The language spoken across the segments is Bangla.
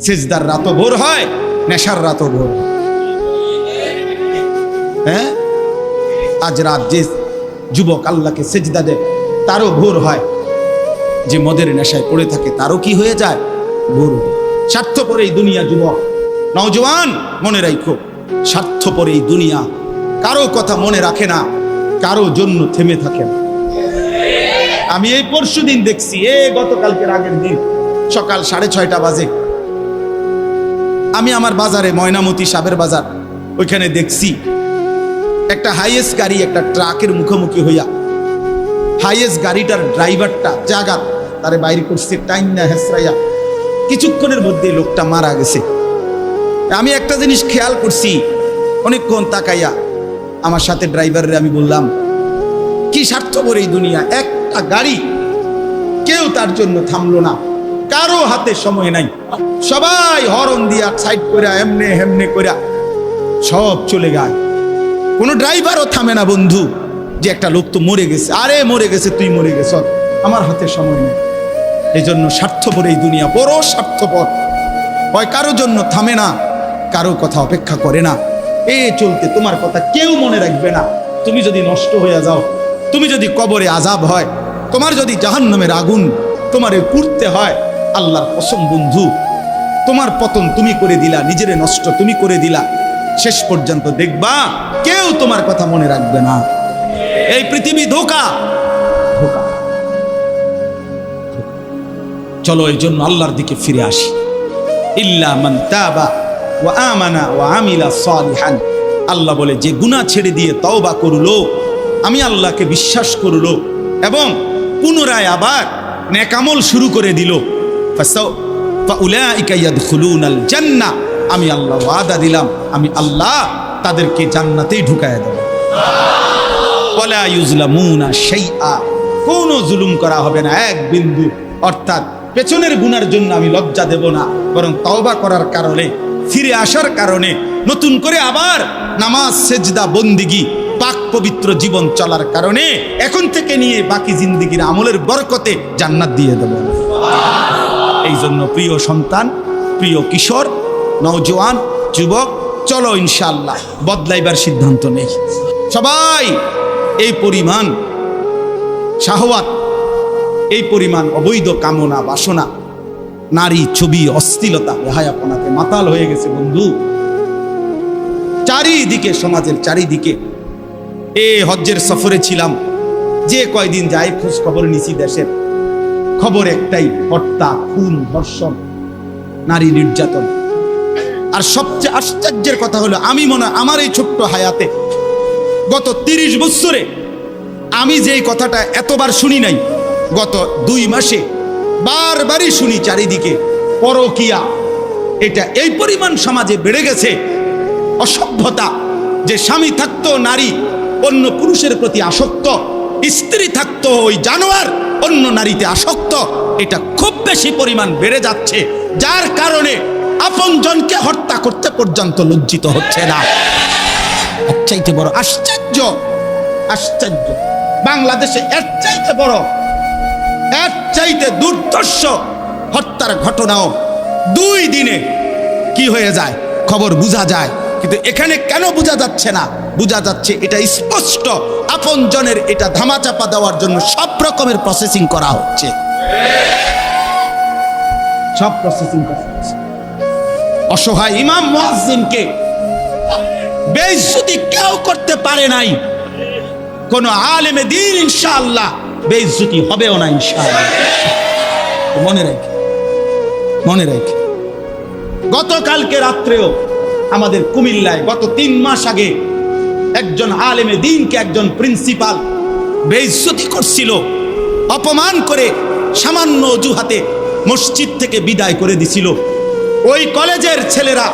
সিজদার রাতও ভোর হয়, নেশার রাতও ভোর হয়। হ্যাঁ, আজ রাত যে যুবক আল্লাহকে সেজদা দেয় তারও ভোর হয়, যে মদের নেশায় পড়ে থাকে তারও কি হয়ে যায়, ভোর। স্বার্থপর এই দুনিয়া যুবক, নওজওয়ান মনে রাখো, স্বার্থপর এই দুনিয়া, কারো কথা মনে রাখে না, কারো জন্য থেমে থাকে না। আমি এই পরশুদিন দেখছি, গতকালকের আগের দিন সকাল 6:30 বাজে আমি আমার বাজারে, ময়নামতি সাবের বাজার, ওইখানে দেখছি একটা হাইয়েস্ট গাড়ি একটা ট্রাকের মুখোমুখি হইয়া, হাইয়েস্ট গাড়িটার ড্রাইভারটা জাগাত তারে বাইরে করছে টাইম না হেসরাইয়া, কিছুক্ষণের মধ্যে লোকটা মারা গেছে। আমি একটা জিনিস খেয়াল করছি, অনেকক্ষণ তাকাইয়া আমার সাথে ড্রাইভাররে আমি বললাম, কি স্বার্থপর এই দুনিয়া, একটা গাড়ি কেউ তার জন্য থামলো না, কারো হাতে সময় নাই, সবাই হরন দিয়া সাইড করে এমনে হেমনে করে সব চলে যায়, কোনো ড্রাইভারও থামে না বন্ধু, যে একটা লোক তো মরে গেছে, আরে মরে গেছে, তুই মরে গেছ, আমার হাতে সময় নেই। এই জন্য স্বার্থপর এই দুনিয়া, বড় স্বার্থপর, হয় কারো জন্য থামে না, কারো কথা অপেক্ষা করে না, চলতে তোমার কথা কেউ মনে রাখবে না। তুমি যদি নষ্ট হয়ে যাও, তুমি যদি কবরে আযাব হয়, তোমার যদি জাহান্নামের আগুন তোমারে পুড়তে হয়, আল্লাহর কসম বন্ধু, তোমার পতন তুমি করে দিলা, নিজেরে নষ্ট তুমি করে দিলা, শেষ পর্যন্ত দেখবা কেউ তোমার কথা মনে রাখবে না। এই পৃথিবী ধোঁকা, ধোঁকা। চলো এই জন্য আল্লাহর দিকে ফিরে আসি। ইল্লা মান তাবা ওয়া আমানা ওয়া আমিলা সালিহান, আল্লাহ বলে যে গুনাহ ছেড়ে দিয়ে তওবা করলো, আমি আল্লাহকে বিশ্বাস করলো এবং পুনরায় আবার নেক আমল শুরু করে দিল, ফাউলাইকা ইয়াদখুলুনাল জান্নাহ, আমি আল্লাহ ওয়াদা দিলাম, আমি আল্লাহ তাদেরকে জান্নাতেই ঢুকায়া দেব। ওয়ালা ইউজলামুনা শাইআ, কোনো জুলুম করা হবে না এক বিন্দু, অর্থাৎ পেছনের গুনার জন্য আমি লজ্জা দেব না, বরং তওবা করার কারণে, ফিরে আসার কারণে, নতুন করে আবার নামাজ সেজদা বন্দিগি পাক পবিত্র জীবন চলার কারণে এখন থেকে নিয়ে বাকি জিন্দেগির আমলের বরকতে জান্নাত দিয়ে দেব। এই জন্য প্রিয় সন্তান, প্রিয় কিশোর, নওজওয়ান, যুবক, চলো ইনশাআল্লাহ বদলাইবার সিদ্ধান্ত নেই। সবাই এই পরিমাণ শাহওয়াত, এই পরিমাণ অবৈধ কামনা বাসনা, নারী ছবি অশ্লীলতা বেহায়াপনাতে মাতাল হয়ে গেছে বন্ধু, চারিদিকে, সমাজের চারিদিকে। হজ্জের সফরে ছিলাম, যে কয়দিন যাই খোঁজ খবর নিছি, দেশের খবর একটাই, হত্যা, খুন, ধর্ষণ, নারী নির্যাতন। আর সবচেয়ে আশ্চর্যের কথা হলো, আমি মনে হয় আমার এই ছোট্ট হায়াতে গত 30 বছরে আমি যেই কথাটা এতবার শুনি নাই, গত 2 মাসে বারবারই শুনি চারিদিকে পরকীয়া। এটা এই পরিমাণ সমাজে বেড়ে গেছে, অসভ্যতা, যে স্বামী থাকতো নারী অন্য পুরুষের প্রতি আসক্ত, স্ত্রী থাকতো ওই জানোয়ার অন্য নারীতে আসক্ত, এটা খুব বেশি পরিমাণ বেড়ে যাচ্ছে, যার কারণে আপনজনকে হত্যা করতে পর্যন্ত লজ্জিত হচ্ছে না। এর চাইতে বড় আশ্চর্য, আশ্চর্য বাংলাদেশে এর চাইতে বড়, এর চাইতে দুর্ধর্ষ হত্যার ঘটনাও 2 দিনে কি হয়ে যায় খবর বোঝা যায়, কিন্তু এখানে কেন বোঝা যাচ্ছে না? বোঝা যাচ্ছে এটা স্পষ্ট, আপনজনের এটা ধামাচাপা দেওয়ার জন্য সব রকমের প্রসেসিং করা হচ্ছে, সব প্রসেসিং করা হচ্ছে। অসহায় ইমাম মুয়াজ্জিনকে বেইজ্জতি কেউ করতে পারে নাই, কোন আলেমে দ্বীন ইনশাআল্লাহ বেইজ্জতি হবেও না ইনশাআল্লাহ। মনে রাখে, মনে রাখে। গতকালকে রাত্রেও আমাদের কুমিল্লায় গত 3 মাস আগে একজন আলেমে দ্বীনকে একজন প্রিন্সিপাল বেইজ্জতি করছিল, অপমান করে সামান্য অজুহাতে মসজিদ থেকে বিদায় করে দিছিল। ওই কলেজের ছেলেরা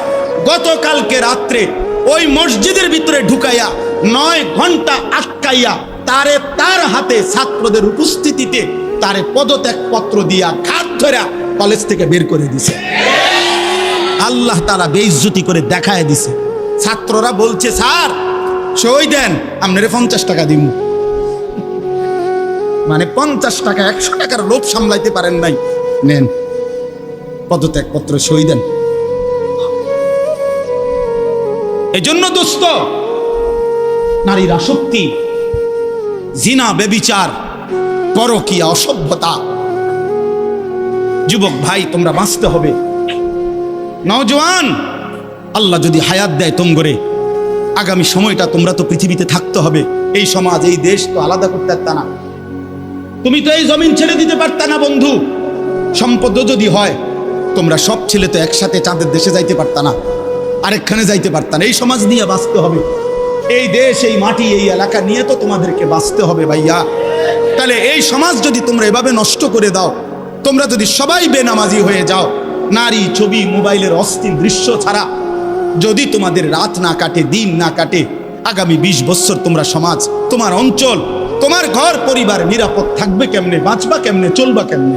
গতকালকে রাত্রে ওই মসজিদের ভিতরে ঢুকাইয়া 9 ঘন্টা আটকাইয়া তারে তার হাতে ছাত্রদের উপস্থিতিতে তারে পদত্যাগ পত্র দিয়া ঘাট ধরে কলেজ থেকে বের করে দিছে। আল্লাহ তাআলা বেইজ্জতি করে দেখায় দিছে। ছাত্ররা বলছে, স্যার সই দেন, আপনারে 50 টাকা দিব। মানে 50 টাকা, 100 টাকার লোভ সামলাইতে পারেন নাই, নেন পদত্যাগ পত্র সই দেন। এজন্য দোস্ত, নারীর আসক্তি, জিনা, বেবিচার, পরকীয়া, অসভ্যতা, যুবক ভাই তোমরা বাঁচতে হবে। নওজোয়ান, আল্লাহ যদি হায়াত দেয় তোমগরে, আগামী সময়টা তোমরা তো পৃথিবীতে থাকতে হবে। এই সমাজ, এই দেশ তো আলাদা করতে পারতা না, তুমি তো এই জমিন ছেড়ে দিতে পারতা না বন্ধু। সম্পদ যদি হয়, তোমরা সব ছেলে তো একসাথে চাঁদের দেশে যাইতে পারতা না, আরেকখানে যাইতে পারতা না। এই সমাজ নিয়ে বাঁচতে হবে, এই দেশ, এই মাটি, এই এলাকা নিয়ে তো তোমাদেরকে বাঁচতে হবে ভাইয়া। তাহলে এই সমাজ যদি তোমরা এভাবে নষ্ট করে দাও, তোমরা যদি সবাই বেনামাজি হয়ে যাও, নারী, ছবি, মোবাইলের অস্থির দৃশ্য ছাড়া যদি তোমাদের রাত না কাটে, দিন না কাটে, আগামী 20 বছর তোমরা সমাজ, তোমার অঞ্চল, তোমার ঘর পরিবার নিরাপদ থাকবে কেমনে? বাঁচবা কেমনে? চলবা কেমনে?